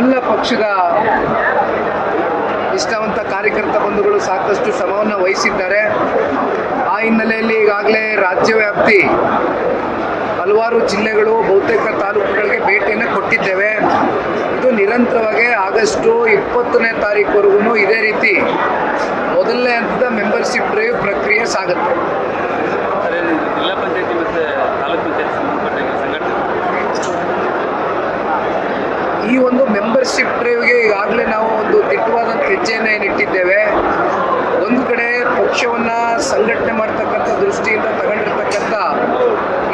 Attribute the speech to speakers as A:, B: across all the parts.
A: ಎಲ್ಲ ಪಕ್ಷದ ನಿಷ್ಠಾವಂತ ಕಾರ್ಯಕರ್ತ ಬಂಧುಗಳು ಸಾಕಷ್ಟು ಶ್ರಮವನ್ನು ವಹಿಸಿದ್ದಾರೆ. ಆ ಹಿನ್ನೆಲೆಯಲ್ಲಿ ಈಗಾಗಲೇ ರಾಜ್ಯವ್ಯಾಪ್ತಿ ಹಲವಾರು ಜಿಲ್ಲೆಗಳು, ಬಹುತೇಕ ತಾಲೂಕುಗಳಿಗೆ ಭೇಟಿಯನ್ನು ಕೊಟ್ಟಿದ್ದೇವೆ. ಇದು ನಿರಂತರವಾಗಿ ಆಗಸ್ಟ್ 20ನೇ ತಾರೀಕುವರೆಗೂ ಇದೇ ರೀತಿ ಮೊದಲನೇ ಹಂತದ ಮೆಂಬರ್ಶಿಪ್ ಡ್ರೈವ್ ಪ್ರಕ್ರಿಯೆ ಸಾಗುತ್ತೆ.
B: ಜಿಲ್ಲಾ ಪಂಚಾಯತಿ ಮತ್ತು ತಾಲೂಕು ಪಂಚಾಯತಿ ಸಂಬಂಧಪಟ್ಟ ಸಂಘಟನೆ
A: ಈ ಒಂದು ಮೆಂಬರ್ಶಿಪ್ ಡ್ರೈವ್ಗೆ ಈಗಾಗಲೇ ನಾವು ಒಂದು ದಿಟ್ಟವಾದಂಥ ಹೆಜ್ಜೆಯನ್ನು ಏನಿಟ್ಟಿದ್ದೇವೆ. ಒಂದು ಕಡೆ ಪಕ್ಷವನ್ನು ಸಂಘಟನೆ ಮಾಡ್ತಕ್ಕಂಥ ದೃಷ್ಟಿಯಿಂದ ತಗೊಂಡಿರ್ತಕ್ಕಂಥ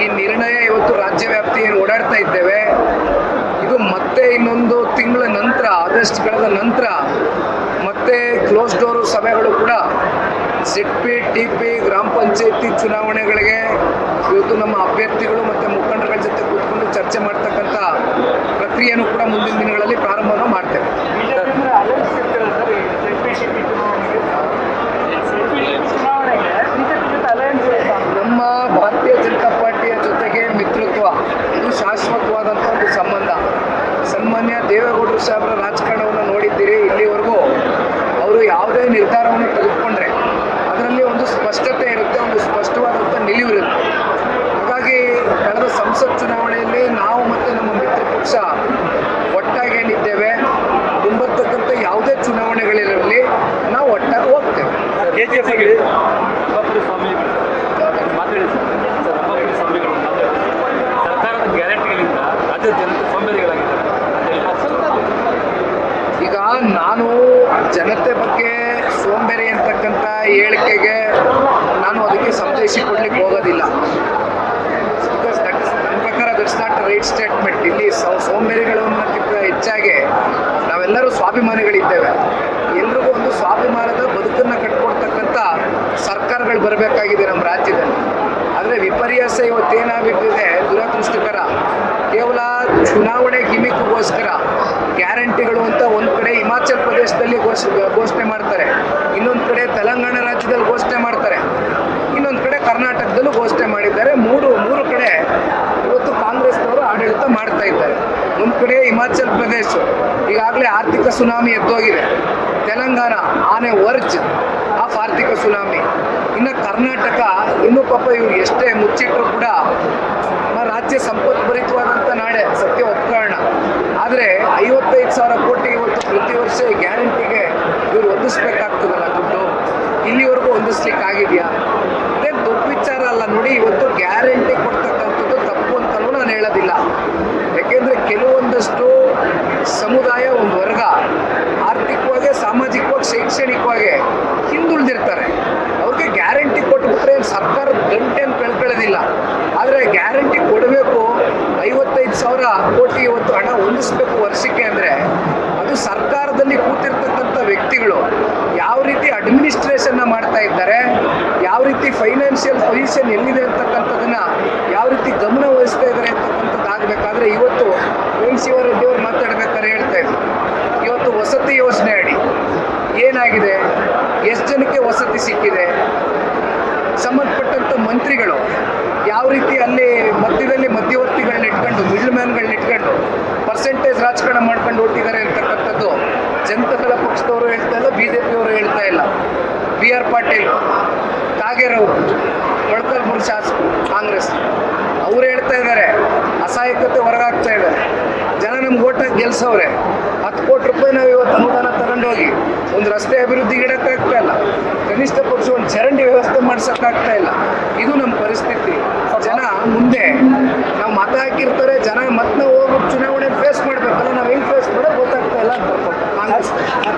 A: ಈ ನಿರ್ಣಯ ಇವತ್ತು ರಾಜ್ಯ ವ್ಯಾಪ್ತಿಯನ್ನು ಓಡಾಡ್ತಾ ಇದ್ದೇವೆ. ಇದು ಮತ್ತೆ ಇನ್ನೊಂದು ತಿಂಗಳ ನಂತರ, ಆಗಸ್ಟ್ ಕಳೆದ ನಂತರ ಮತ್ತೆ ಕ್ಲೋಸ್ ಡೋರು ಸಭೆಗಳು ಕೂಡ ZP, TP, ಗ್ರಾಮ ಪಂಚಾಯತಿ ಚುನಾವಣೆಗಳಿಗೆ ಇವತ್ತು ನಮ್ಮ ಅಭ್ಯರ್ಥಿಗಳು ಮತ್ತು ಮುಖಂಡರುಗಳ ಜೊತೆ ಕೂತ್ಕೊಂಡು ಚರ್ಚೆ ಮಾಡ್ತಕ್ಕಂಥ ಪ್ರಕ್ರಿಯೆಯನ್ನು ಕೂಡ ಮುಂದಿನ ದಿನಗಳಲ್ಲಿ ಪ್ರಾರಂಭವನ್ನು ಮಾಡ್ತೇವೆ. ನಮ್ಮ ಭಾರತೀಯ ಜನತಾ ಪಾರ್ಟಿಯ ಜೊತೆಗೆ ಮಿತ್ರತ್ವ, ಇದು ಶಾಶ್ವತವಾದಂಥ ಒಂದು ಸಂಬಂಧ. ಸನ್ಮಾನ್ಯ ದೇವೇಗೌಡರು ಸಾಹೇಬರ ರಾಜಕಾರಣವನ್ನು ನೋಡಿದ್ದೀರಿ. ಇಲ್ಲಿವರೆಗೂ ಅವರು ಯಾವುದೇ ನಿರ್ಧಾರವನ್ನು ತೆಗೆದುಕೊಂಡ್ರೆ ಅದರಲ್ಲಿ ಒಂದು ಸ್ಪಷ್ಟತೆ ಇರುತ್ತೆ, ಒಂದು ಸ್ಪಷ್ಟವಾದಂಥ ನಿಲುವಿರುತ್ತೆ. ಹಾಗಾಗಿ ಕಳೆದ ಸಂಸತ್ ಚುನಾವಣೆಯಲ್ಲಿ ನಾವು ಮತ್ತು ನಮ್ಮ ಮಿತ್ರ ಪಕ್ಷ ಒಟ್ಟಾಗೇನಿದ್ದೇವೆ, ತುಂಬತಕ್ಕಂಥ ಯಾವುದೇ ಚುನಾವಣೆಗಳಿರಲಿ ನಾವು ಒಟ್ಟಾಗಿ ಹೋಗ್ತೇವೆ.
B: ಸರ್ಕಾರದ ಗ್ಯಾರಂಟಿಗಳಿಂದ ರಾಜ್ಯದ ಜನತೆ ಸೋಂಬೇರಿಗಳಾಗಿದ್ದಾರೆ.
A: ಈಗ ನಾನು ಜನತೆ ಬಗ್ಗೆ ಸೋಂಬೇರಿ ಅಂತಕ್ಕಂಥ ಹೇಳಿಕೆಗೆ ನಾನು ಅದಕ್ಕೆ ಸಂದೇಶ ಕೊಡ್ಲಿಕ್ಕೆ ಹೋಗೋದಿಲ್ಲ. ಬಿಕಾಸ್ ನನ್ನ ಪ್ರಕಾರ ದಟ್ಸ್ ನಾಟ್ ರೈಟ್ ಸ್ಟೇಟ್ಮೆಂಟ್. ಇಲ್ಲಿ ಸೋಂಬೇರಿಗಳನ್ನಕ್ಕಿಂತ ಹೆಚ್ಚಾಗಿ ನಾವೆಲ್ಲರೂ ಸ್ವಾಭಿಮಾನಿಗಳಿದ್ದೇವೆ. ಎಲ್ರಿಗೂ ಒಂದು ಸ್ವಾಭಿಮಾನದ ಬದುಕನ್ನು ಕಟ್ಕೊಡ್ತಕ್ಕಂಥ ಸರ್ಕಾರಗಳು ಬರಬೇಕಾಗಿದೆ ನಮ್ಮ ರಾಜ್ಯದಲ್ಲಿ. ಆದರೆ ವಿಪರ್ಯಾಸ ಇವತ್ತೇನಾಗಿಬಿಟ್ಟಿದೆ, ದುರದೃಷ್ಟಕರ. ಕೇವಲ ಚುನಾವಣೆ ಗಿಮಿಕ್ಗೋಸ್ಕರ ಗ್ಯಾರಂಟಿಗಳು ಅಂತ ಒಂದು ಕಡೆ ಹಿಮಾಚಲ್ ಪ್ರದೇಶದಲ್ಲಿ ಘೋಷಣೆ ಮಾಡ್ತಾರೆ, ಇನ್ನೊಂದು ಕಡೆ ತೆಲಂಗಾಣ ರಾಜ್ಯದಲ್ಲಿ ಘೋಷಣೆ ಮಾಡ್ತಾರೆ, ಇನ್ನೊಂದು ಕಡೆ ಕರ್ನಾಟಕದಲ್ಲೂ ಘೋಷಣೆ ಮಾಡಿದ್ದಾರೆ. ಮೂರು ಕಡೆ ಇವತ್ತು ಕಾಂಗ್ರೆಸ್ನವರು ಆಡಳಿತ ಮಾಡ್ತಾ ಇದ್ದಾರೆ. ಒಂದು ಕಡೆ ಹಿಮಾಚಲ್ ಪ್ರದೇಶ ಈಗಾಗಲೇ ಆರ್ಥಿಕ ಸುನಾಮಿ ಎದ್ದೋಗಿದೆ, ತೆಲಂಗಾಣ ಆನೆ ವರ್ಜ್ ಆಫ್ ಆರ್ಥಿಕ ಸುನಾಮಿ, ಇನ್ನು ಕರ್ನಾಟಕ ಇನ್ನೂ ಪಾಪ ಇವ್ರು ಎಷ್ಟೇ ಮುಚ್ಚಿಟ್ಟರು ಕೂಡ ನಮ್ಮ ರಾಜ್ಯ ಸಂಪತ್ಭರಿತವಾದಂಥ ನಾಡೆ, ಸತ್ಯ ಒಪ್ಕೊಳ್ಳೋಣ. ಆದರೆ 55,000 ಕೋಟಿ ಇವತ್ತು ಪ್ರತಿ ವರ್ಷ ಗ್ಯಾರಂಟಿಗೆ ಇವರು ಹೊಂದಿಸ್ಬೇಕಾಗ್ತದಲ್ಲ ದುಡ್ಡು. ಇಲ್ಲಿವರೆಗೂ ಹೊಂದಿಸ್ಲಿಕ್ಕಾಗಿದೆಯಾ? ಅದೇ ದೊಡ್ಡ ವಿಚಾರ ಅಲ್ಲ ನೋಡಿ. ಇವತ್ತು ಗ್ಯಾರಂಟಿ ಕೊಡ್ತಕ್ಕಂಥದ್ದು ತಪ್ಪು ಅಂತಲೂ ನಾನು ಹೇಳೋದಿಲ್ಲ. ಯಾಕೆಂದರೆ ಕೆಲವೊಂದಷ್ಟು ಸಮುದಾಯ, ಒಂದು ವರ್ಗ ಆರ್ಥಿಕವಾಗಿ, ಸಾಮಾಜಿಕವಾಗಿ, ಶೈಕ್ಷಣಿಕವಾಗಿ ಹಿಂದುಳಿದಿರ್ತಾರೆ. ಅವ್ರಿಗೆ ಗ್ಯಾರಂಟಿ ಕೊಟ್ಬಿಟ್ರೆ ಸರ್ಕಾರದ ಗಂಟೆಯನ್ನು ಕಳ್ಕೊಳ್ಳೋದಿಲ್ಲ. ಆದರೆ ಗ್ಯಾರಂಟಿ ಕೊಡಬೇಕು, 55,000 ಕೋಟಿ ಇವತ್ತು ಹಣ ಹೊಂದಿಸ್ಬೇಕು ವರ್ಷಕ್ಕೆ ಅಂದರೆ ಅದು ಸರ್ಕಾರದಲ್ಲಿ ಕೂತಿರ್ತಕ್ಕಂಥ ವ್ಯಕ್ತಿಗಳು ಯಾವ ರೀತಿ ಅಡ್ಮಿನಿಸ್ಟ್ರೇಷನ್ನ ಮಾಡ್ತಾ ಇದ್ದಾರೆ, ಯಾವ ರೀತಿ ಫೈನಾನ್ಷಿಯಲ್ ಪೊಸಿಷನ್ ಎಲ್ಲಿದೆ ಅಂತಕ್ಕಂಥದ್ದನ್ನು ಯಾವ ರೀತಿ ಗಮನ ವಹಿಸ್ತಾ ಇದ್ದಾರೆ ಅಂತಕ್ಕಂಥದ್ದು ಆಗಬೇಕಾದ್ರೆ ಇವತ್ತು ರೆಡ್ಡಿಯವರು ಮಾತಾಡ್ಬೇಕಾದ್ರೆ ಹೇಳ್ತಾ ಇದ್ರು, ಇವತ್ತು ವಸತಿ ಯೋಜನೆ ಅಡಿ ಏನಾಗಿದೆ, ಎಷ್ಟು ಜನಕ್ಕೆ ವಸತಿ ಸಿಕ್ಕಿದೆ, ಸಂಬಂಧಪಟ್ಟಂಥ ಮಂತ್ರಿಗಳು ಯಾವ ರೀತಿ ಅಲ್ಲಿ ಮಧ್ಯದಲ್ಲಿ ಮಧ್ಯವರ್ತಿಗಳನ್ನ ಇಟ್ಕೊಂಡು, ಮಿಡ್ಲ್ ಮ್ಯಾನ್ಗಳನ್ನ ಇಟ್ಕೊಂಡು ಪರ್ಸೆಂಟೇಜ್ ರಾಜಕಾರಣ ಮಾಡ್ಕೊಂಡು ಹೊಟ್ಟಿದ್ದಾರೆ ಅಂತಕ್ಕಂಥದ್ದು ಜನತಾದಳ ಪಕ್ಷದವರು ಹೇಳ್ತಾ ಇಲ್ಲ, BJPಯವರು ಹೇಳ್ತಾ ಇಲ್ಲ. BR ಪಾಟೀಲ್, ಕಾಗೇರವರು, ಮೊಳಕಾಲ್ಮೂರು ಶಾಸಕರು ಕಾಂಗ್ರೆಸ್ ಅವರು ಹೇಳ್ತಾ ಇದ್ದಾರೆ, ಅಸಹಾಯಕತೆ ಹೊರಗಾಗ್ತಾ ಇದ್ದಾರೆ. ಜನ ನಮ್ಗೆ ಓಟಾಗಿ ಗೆಲ್ಸವ್ರೆ. 10 ಕೋಟಿ ರೂಪಾಯಿ ನಾವು ಇವತ್ತು ಅನುದಾನ ತಗೊಂಡೋಗಿ ಒಂದು ರಸ್ತೆ ಅಭಿವೃದ್ಧಿಗೆ ಇಡೋಕ್ಕಾಗ್ತಾ ಇಲ್ಲ, ಕನಿಷ್ಠ ಪಕ್ಷ ಒಂದು ಚರಂಡಿ ವ್ಯವಸ್ಥೆ ಮಾಡ್ಸೋಕ್ಕಾಗ್ತಾ ಇಲ್ಲ. ಇದು ನಮ್ಮ ಪರಿಸ್ಥಿತಿ. ಜನ ಮುಂದೆ ನಾವು ಮತ ಹಾಕಿರ್ತಾರೆ, ಜನ ಮತ್ತೆ ನಾವು ಹೋಗಿ ಚುನಾವಣೆ ಫೇಸ್ ಮಾಡಬೇಕಲ್ಲ, ನಾವು ಹೆಂಗೆ ಫೇಸ್ ಮಾಡೋದು ಗೊತ್ತಾಗ್ತಾ ಇಲ್ಲ ಅಂತ ಕಾಂಗ್ರೆಸ್.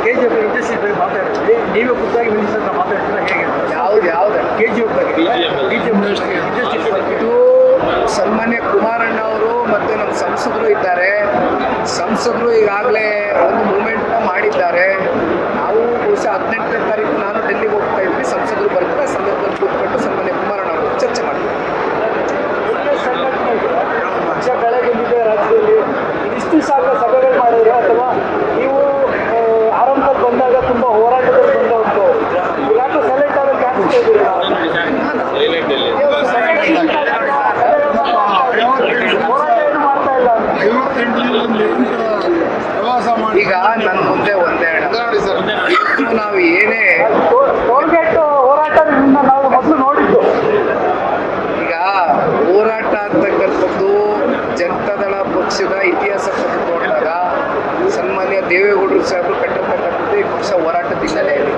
B: KGF ಇಂಡಸ್ಟ್ರಿ ಬಗ್ಗೆ ಮಾತಾಡಿದ್ವಿ, ನೀವೇ ಖುದ್ದಾಗಿ ಮಿನಿಸ್ಟರ್ ಮಾತಾಡ್ತೀರಾ ಹೇಗೆ?
A: ಯಾವ್ದು
B: KGF ಬಗ್ಗೆ
A: ಇದು ಸನ್ಮಾನ್ಯ ಕುಮಾರಣ್ಣ ಅವರು ಮತ್ತು ನಮ್ಮ ಸಂಸದರು ಇದ್ದಾರೆ. ಸಂಸದರು ಈಗಾಗಲೇ ಒಂದು ಮೂಮೆಂಟ್ನ ಮಾಡಿದ್ದಾರೆ. ನಾವು ಬಹುಶಃ 18ನೇ ತಾರೀಕು ನಾನು ಡೆಲ್ಲಿಗೆ ಹೋಗ್ತಾ ಇದ್ವಿ, ಸಂಸದರು ಬರ್ತಾರೆ. ಸಂದರ್ಭದಲ್ಲಿ ಕೂತ್ಕೊಂಡು ಸನ್ಮಾನ್ಯ ಕುಮಾರಣ್ಣ ಅವರು ಚರ್ಚೆ ಮಾಡ್ತಾರೆ.
C: ಪಕ್ಷ ಕೆಳಗಿದ್ದಿದೆ ರಾಜ್ಯದಲ್ಲಿ ಇದಿಷ್ಟು ಸಾಕು ಸಭೆಗಳು ಮಾಡಿದ್ರೆ, ಅಥವಾ ನೀವು ಆರಂಭದಲ್ಲಿ ಬಂದಾಗ ತುಂಬ ಹೋರಾಟದಲ್ಲಿ ಬಂದವರು ಯಾಕೆ ಸೆಲೆಕ್ಟ್ ಆದ ಕ್ಯಾನ್ಸಲ್ ಇದ್ದೀರಿ? ಹೋರಾಟ ಏನು ಮಾಡ್ತಾ ಇಲ್ಲ.
D: ಪ್ರವಾಸ
A: ಈಗ ನನ್ನ ಮುಂದೆ ಒಂದೇ ಹೇಳ ನಾವು ಏನೇ
C: ಟೋಲ್ಗೇಟ್ ಹೋರಾಟ ನಾವು ಮೊದಲು ನೋಡಿದ್ದು.
A: ಈಗ ಹೋರಾಟ ಅಂತಕ್ಕಂಥದ್ದು ಜನತಾದಳ ಪಕ್ಷದ ಇತಿಹಾಸ ನೋಡಿದಾಗ ಸನ್ಮಾನ್ಯ ದೇವೇಗೌಡರು ಸಾಹೇಬರು ಕಟ್ಟಿರ್ತಕ್ಕಂಥದ್ದು ಈ ಪಕ್ಷ ಹೋರಾಟದ ಹಿನ್ನೆಲೆಯಲ್ಲಿ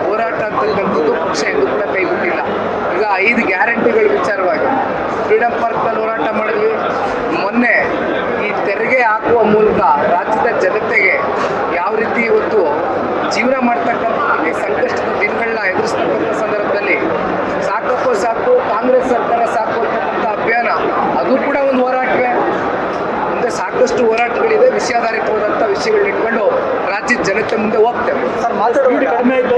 A: ಹೋರಾಟ ಅಂತಕ್ಕಂಥದ್ದು ಪಕ್ಷ ಎಂದೂ ಕೂಡ ಕೈ ಬಿಟ್ಟಿಲ್ಲ. ಈಗ 5 ಗ್ಯಾರಂಟಿಗಳ ವಿಚಾರವಾಗಿ ಫ್ರೀಡಮ್ ಪಾರ್ಕ್ನಲ್ಲಿ ಹೋರಾಟ ಮಾಡಿದ್ವಿ. ಮೊನ್ನೆ ಈ ತೆರಿಗೆ ಹಾಕುವ ಮೂಲಕ ರಾಜ್ಯದ ಜನತೆಗೆ ಯಾವ ರೀತಿ ಇವತ್ತು ಜೀವನ ಮಾಡ್ತಕ್ಕಂಥದ್ದಕ್ಕೆ ಸಂಕಷ್ಟದ ದಿನಗಳನ್ನ ಎದುರಿಸ್ತಕ್ಕಂಥ ಸಂದರ್ಭದಲ್ಲಿ ಸಾಕಪ್ಪ ಸಾಕು ಕಾಂಗ್ರೆಸ್ ಸರ್ಕಾರ ಸಾಕು ಅಂತಕ್ಕಂಥ ಅಭಿಯಾನ ಅದು ಕೂಡ ಒಂದು ಹೋರಾಟವೇ. ಮುಂದೆ ಸಾಕಷ್ಟು ಹೋರಾಟಗಳಿದೆ, ವಿಷಯಾಧಾರಿತವಾದಂಥ ವಿಷಯಗಳನ್ನ ಇಟ್ಕೊಂಡು ರಾಜ್ಯದ ಜನತೆ ಮುಂದೆ ಹೋಗ್ತೇವೆ.
C: ಸರ್ ಮಾತಾಡೋದು ಕಡಿಮೆ ಆಯ್ತು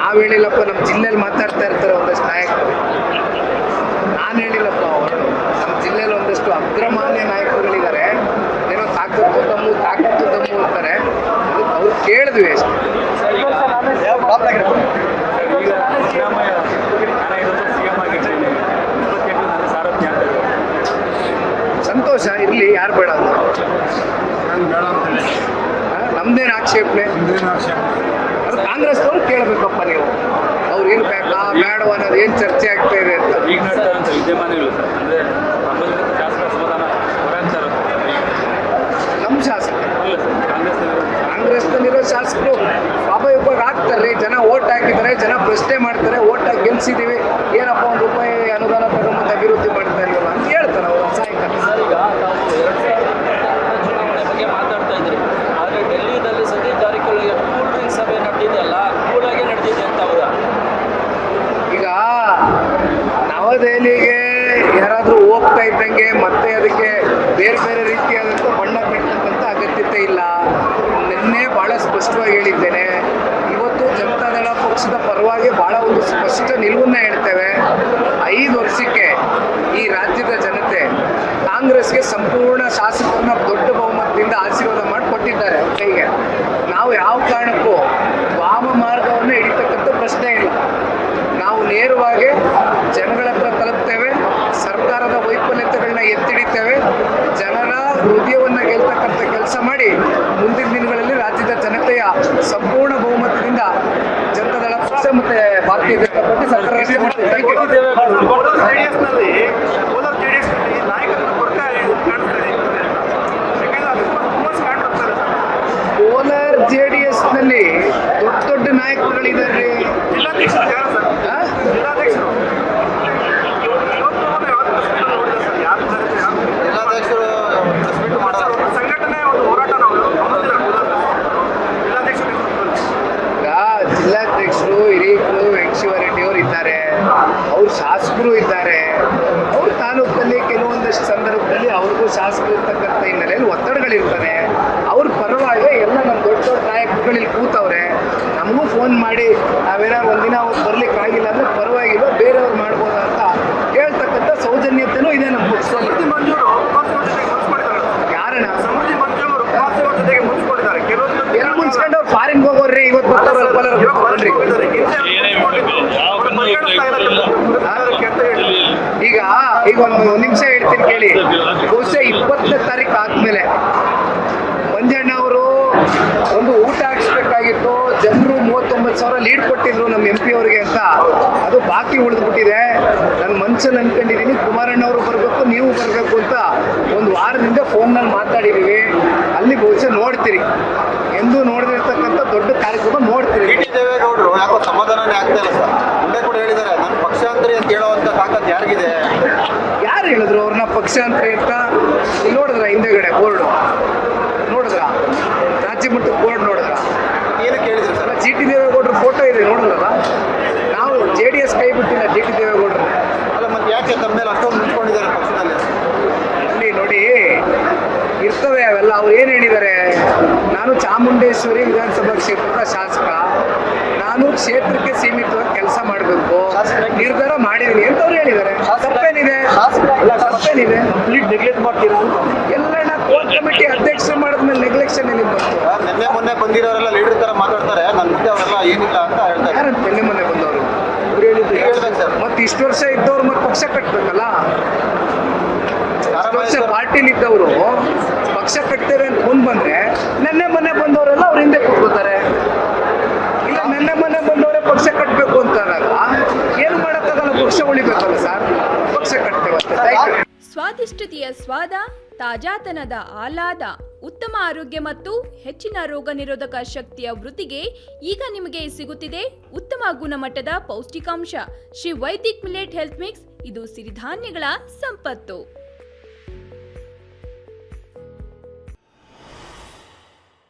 A: ನಾವು ಹೇಳಿಲ್ಲಪ್ಪ, ನಮ್ಮ ಜಿಲ್ಲೆಯಲ್ಲಿ ಮಾತಾಡ್ತಾ ಇರ್ತಾರೆ ಒಂದಷ್ಟು ನಾಯಕರು. ನಾನು ಹೇಳಿಲ್ಲಪ್ಪ, ಅವರು ನಮ್ಮ ಜಿಲ್ಲೆಯಲ್ಲಿ ಒಂದಷ್ಟು ಅಗ್ರಮಾನ್ಯ ನಾಯಕರುಗಳಿದ್ದಾರೆ. ಏನೋ ತಾಕತ್ತು ದಮ್ಮು ಅಂತಾರೆ, ಅದಕ್ಕೆ ಅವ್ರು ಕೇಳಿದ್ವಿ ಅಷ್ಟೇ.
B: ಈಗ ಸಿದ್ದರಾಮಯ್ಯ ನಾನು 5 ವರ್ಷ CM ಆಗಿದ್ದೀನಿ, 28 ನನ್ನ ಸಾರಥ್ಯ ಅಂತ ಇದೆ.
A: ಸಂತೋಷ ಇರಲಿ, ಯಾರು ಬೇಡ ಅದು ನಮ್ದೇನು ಆಕ್ಷೇಪಣೆ. ಅದು ಕಾಂಗ್ರೆಸ್ನವ್ರು ಕೇಳಬೇಕಪ್ಪ ನೀವು, ಅವ್ರು ಏನು ಬೇಕಾ ಬೇಡವ ಅನ್ನೋದು ಏನು ಚರ್ಚೆ ಆಗ್ತಾ ಇದೆ ಅಂತ.
B: ಈಗ ನಡ್ತಾ ಇರುವಂಥ ವಿದ್ಯಮಾನಗಳು ಸರ್, ಅಂದರೆ ಸಂಬಂಧಿತ ಶಾಸಕರ ಅಸಮಾಧಾನ ಹೊರಾಗ್ತಾ ಇರುತ್ತೆ.
A: ನಮ್ಮ ಶಾಸಕರು
B: ಅಲ್ಲ ಸರ್,
A: ಕಾಂಗ್ರೆಸ್ನಲ್ಲಿರೋ ಶಾಸಕರು ಸ್ವಾಭಾವಿಕವಾಗಿ ಆಗ್ತಾರೆ. ಜನ ಓಟ್ ಹಾಕಿದ್ದಾರೆ, ಜನ ಪ್ರಶ್ನೆ ಮಾಡ್ತಾರೆ, ಓಟ್ ಹಾಕಿ ಗೆಲ್ಸಿದ್ದೀವಿ, ಏನಪ್ಪ ₹1 ಅನುದಾನ ತಗೊಂಬಂದು ಅಭಿವೃದ್ಧಿ ಮಾಡ್ತಾ ಇಲ್ವಲ್ಲ ಅಂತ ಹೇಳ್ತಾರೆ ಅವರು ಸಾಯಂಕಾಲ.
D: ಸರ್, ಈಗ ತಾವು 2019 ಚುನಾವಣೆ ಬಗ್ಗೆ ಮಾತಾಡ್ತಾ ಇದ್ರಿ, ಆದರೆ ಡೆಲ್ಲಿನಲ್ಲಿ ಸತೀಶ್ ಜಾರಕಿಹೊಳಿಗೆ ಕೂಲ್ ಡ್ರಿಂಕ್ ಸಭೆ ನಡೆದಿದೆಯಲ್ಲ, ಕೂಲಾಗಿ ನಡೆದಿದೆ ಅಂತ ಹೌದಾ?
A: ಈಗ ನವದೆಹಲಿಗೆ ಯಾರಾದರೂ ಹೋಗ್ತಾ ಇದ್ದಂಗೆ ಮತ್ತೆ ಅದಕ್ಕೆ ಬೇರೆ ಬೇರೆ ರೀತಿಯಾದಂಥ ಬಣ್ಣ ಕಟ್ಟತಕ್ಕಂಥ ಅಗತ್ಯತೆ ಇಲ್ಲ. ನಿನ್ನೆ ಭಾಳ ಸ್ಪಷ್ಟವಾಗಿ ಹೇಳಿದ್ದೇನೆ, ಇವತ್ತು ಜನತಾದಳ ಪಕ್ಷದ ಪರವಾಗಿ ಭಾಳ ಒಂದು ಸ್ಪಷ್ಟ ನಿಲುವನ್ನು ಹೇಳ್ತೇವೆ. 5 ವರ್ಷಕ್ಕೆ ಈ ರಾಜ್ಯದ ಜನತೆ ಕಾಂಗ್ರೆಸ್ಗೆ ಸಂಪೂರ್ಣ ಶಾಸಕರನ್ನ ದೊಡ್ಡ ಬಹುಮತದಿಂದ ಆಶೀರ್ವಾದ ಮಾಡಿ ಕೊಟ್ಟಿದ್ದಾರೆ ಅವ್ರ ಕೈಗೆ. ನಾವು ಯಾವ ಕಾರಣಕ್ಕೂ ವಾಮ ಮಾರ್ಗವನ್ನು ಹಿಡಿತಕ್ಕಂಥ ಪ್ರಶ್ನೆ ಇಲ್ಲ. ನಾವು ನೇರವಾಗಿ ಜನಗಳ ಹತ್ರ ತಲುಪ್ತೇವೆ, ಸರ್ಕಾರದ ವೈಫಲ್ಯತೆಗಳನ್ನ ಎತ್ತಿಡಿತೇವೆ, ಜನರ ಹೃದಯವನ್ನು ಗೆಲ್ತಕ್ಕಂಥ ಕೆಲಸ ಮಾಡಿ ಮುಂದಿನ ದಿನಗಳಲ್ಲಿ ರಾಜ್ಯದ ಜನತೆಯ ಸಂಪೂರ್ಣ ಬಹುಮತದಿಂದ ಜನತಾದಳ ಪಕ್ಷ ಮತ್ತು ಭಾರತೀಯ ಜನತಾ ಪಾರ್ಟಿ ಸರ್ಕಾರ ರಚನೆ ಮಾಡ್ತೇವೆ. ಕೋಲಾರ JDS-ನಲ್ಲಿ ದೊಡ್ಡ ನಾಯಕರುಗಳಿದ್ದಾರೆ. ಜಿಲ್ಲಾಧ್ಯಕ್ಷರು ಹಿರೀಕರು ವೆಂಕಟೇಶ್ವರರೆಡ್ಡಿ ಅವರು ಇದ್ದಾರೆ, ಅವ್ರು ಶಾಸಕರು ಇದ್ದಾರೆ. ಅವ್ರ ತಾಲೂಕಲ್ಲಿ ಕೆಲವೊಂದಷ್ಟು ಸಂದರ್ಭದಲ್ಲಿ ಅವ್ರಿಗೂ ಶಾಸಕರು ಇರ್ತಕ್ಕಂಥ ಹಿನ್ನೆಲೆಯಲ್ಲಿ ಒತ್ತಡಗಳಿರ್ತದೆ. ಅವ್ರ ಪರವಾಗಿ ಎಲ್ಲ ನಮ್ಮ ದೊಡ್ಡ ನಾಯಕರುಗಳಲ್ಲಿ ಕೂತವ್ರೆ. ನಮಗೂ ಫೋನ್ ಮಾಡಿ ನಾವೇನಾದ್ರು ಒಂದಿನ ಅವ್ರು ಬರ್ಲಿಕ್ಕೆ ಆಗಿಲ್ಲ ಅಂದರೆ ಪರವಾಗಿಲ್ಲ, ಬೇರೆಯವ್ರು ಮಾಡ್ಬೋದಾ ಅಂತ ಹೇಳ್ತಕ್ಕಂಥ ಸೌಜನ್ಯತೆಯೂ ಇದೆ ನಮ್ಮ ಪಕ್ಷದಲ್ಲಿ. ಯಾರಣ್ಣ ಎಲ್ಲ ಮುನ್ಸ್ಕೊಂಡು ಅವ್ರು ಫಾರಿನ್ ಹೋಗೋರ್ರಿ, ಇವತ್ತು ಬರ್ತಾರಲ್ಲ ಈಗ ಒಂದು ನಿಮಿಷ ಹೇಳ್ತೀನಿ ಕೇಳಿ. ಬಹುಶಃ 20ನೇ ತಾರೀಕು ಆದ್ಮೇಲೆ ಮಂಜಣ್ಣ ಅವರು ಒಂದು ಊಟ ಹಾಕ್ಸ್ಬೇಕಾಗಿತ್ತು, ಜನರು 39,000 ಲೀಡ್ ಕೊಟ್ಟಿದ್ರು ನಮ್ಮ MP ಅವರಿಗೆ ಅಂತ, ಅದು ಬಾಕಿ ಉಳಿದ್ಬಿಟ್ಟಿದೆ. ನನ್ನ ಮನ್ಸಲ್ಲಿ ಅನ್ಕೊಂಡಿದ್ದೀನಿ ಕುಮಾರಣ್ಣ ಅವರು ಬರಬೇಕು, ನೀವು ಬರಬೇಕು ಅಂತ ಒಂದು ವಾರದಿಂದ ಫೋನ್ನಲ್ಲಿ ಮಾತಾಡಿದ್ದೀವಿ. ಅಲ್ಲಿ ಬಹುಶಃ ನೋಡ್ತೀರಿ, ಎಂದೂ ನೋಡಿದಿರ್ತಕ್ಕಂಥ ದೊಡ್ಡ ಕಾರ್ಯಕ್ರಮ ನೋಡ್ತೀರಿ.
E: ದೇವೇಗೌಡರು ಯಾಕೋ ಸಮಾಧಾನನೇ ಆಗ್ತಾ ಇಲ್ಲ ಸರ್. ಮುಂದೆ ಕೂಡ ಹೇಳಿದ್ದಾರೆ, ನನ್ನ ಪಕ್ಷಾಂತರಿ ಅಂತ ಹೇಳುವಂತ ತಾಕತ್ ಯಾರಿಗಿದೆ?
A: ಯಾರು ಹೇಳಿದ್ರು ಅವ್ರನ್ನ ಪಕ್ಷಾಂತರಿ ಅಂತ? ನೋಡಿದ್ರ ಹಿಂದೆಗಡೆ ಬೋರ್ಡು ನೋಡಿದ್ರ, ರಾಜ್ಯ ಮಟ್ಟದ ಬೋರ್ಡ್ ನೋಡಿದ್ರ?
E: ಏನು ಕೇಳಿದ್ರು ಸರ್?
A: GT ದೇವೇಗೌಡರ ಫೋಟೋ ಇದೆ, ನೋಡಿದ್ರಲ್ಲ. ನಾವು JDS ಕೈ ಬಿಟ್ಟಿಲ್ಲ GT ದೇವೇಗೌಡರು.
E: ಅಲ್ಲ ಮತ್ತೆ ಯಾಕೆ ತಮ್ಮ ಮೇಲೆ ಅಷ್ಟೊಂದು ನಿಂತ್ಕೊಂಡಿದ್ದಾರೆ ಪಕ್ಷದಲ್ಲಿ?
A: ನೋಡಿ ಇರ್ತವೆ ಅವೆಲ್ಲ. ಅವ್ರು ಏನು ಹೇಳಿದ್ದಾರೆ, ನಾನು ಚಾಮುಂಡೇಶ್ವರಿ ವಿಧಾನಸಭಾ ಕ್ಷೇತ್ರದ ಶಾಸಕ, ನಾನು ಕ್ಷೇತ್ರಕ್ಕೆ ಸೀಮಿತವಾಗಿ ಕೆಲಸ ಮಾಡಬೇಕು ನಿರ್ಧಾರ ಮಾಡಿದ್ದೀನಿ ಅಂತ ಅವ್ರು ಹೇಳಿದ್ದಾರೆ. ತಪ್ಪೇನಿದೆ? ತಪ್ಪೇನಿದೆ?
C: ಕಂಪ್ಲೀಟ್ ನೆಗ್ಲೆಕ್ಟ್ ಮಾಡ್ತೀರಾ ಅಂತ
A: ಎಲ್ಲ ಕೋರ್ ಕಮಿಟಿ ಅಧ್ಯಕ್ಷರು ಮಾಡಿದ್ಮೇಲೆ ನೆಗ್ಲೆಕ್ಷನ್ ಏನಿದೆ?
E: ನಿನ್ನೆ ಮೊನ್ನೆ ಬಂದಿರೋರೆಲ್ಲ ಲೀಡರ್ ತರ ಮಾತಾಡ್ತಾರೆ, ನನ್ನ ಮುಂದೆ ಅವರೆಲ್ಲ ಏನಿಲ್ಲ ಅಂತ ಹೇಳ್ತಾರೆ.
A: ಯಾರಂತ ನಿನ್ನೆ ಮೊನ್ನೆ ಬಂದವರು
E: ಹೇಳ್ಬೇಕು ಸರ್.
A: ಮತ್ತೆ ಇಷ್ಟು ವರ್ಷ ಇದ್ದವ್ರು ಮತ್ತೆ ಪಕ್ಷ ಕಟ್ಟಬೇಕಲ್ಲ. 20 ವರ್ಷ ಪಾರ್ಟಿಲಿದ್ದವರು ಪಕ್ಷ ಕಟ್ತೇವೆ ಅಂತ ಮುಂದೆ ಬಂದ್ರೆ ನೆನ್ನೆ ಮೊನ್ನೆ ಬಂದವರೆಲ್ಲ ಅವ್ರ ಹಿಂದೆ ಕೂತ್ಕೋತಾರೆ. ಇಲ್ಲ ನೆನ್ನೆ ಮೊನ್ನೆ ಬಂದವರೇ ಪಕ್ಷ ಕಟ್ಟಬೇಕು ಅಂತಾರಲ್ಲ, ಏನು ಮಾಡೋಕ್ಕಾಗಲ್ಲ, ಪಕ್ಷ ಉಳಿಬೇಕಲ್ಲ ಸರ್, ಪಕ್ಷ ಕಟ್ತೇವಂತೆ. Thank you.
F: ಸ್ವಾದಿಷ್ಟತೆಯ ಸ್ವಾದ, ತಾಜಾತನದ ಆಹ್ಲಾದ, ಉತ್ತಮ ಆರೋಗ್ಯ ಮತ್ತು ಹೆಚ್ಚಿನ ರೋಗ ನಿರೋಧಕ ಶಕ್ತಿಯ ವೃದ್ಧಿಗೆ ಈಗ ನಿಮಗೆ ಸಿಗುತ್ತಿದೆ ಉತ್ತಮ ಗುಣಮಟ್ಟದ ಪೌಷ್ಟಿಕಾಂಶ Shri Vaidik millet health mix. ಇದು ಸಿರಿಧಾನ್ಯಗಳ ಸಂಪತ್ತು.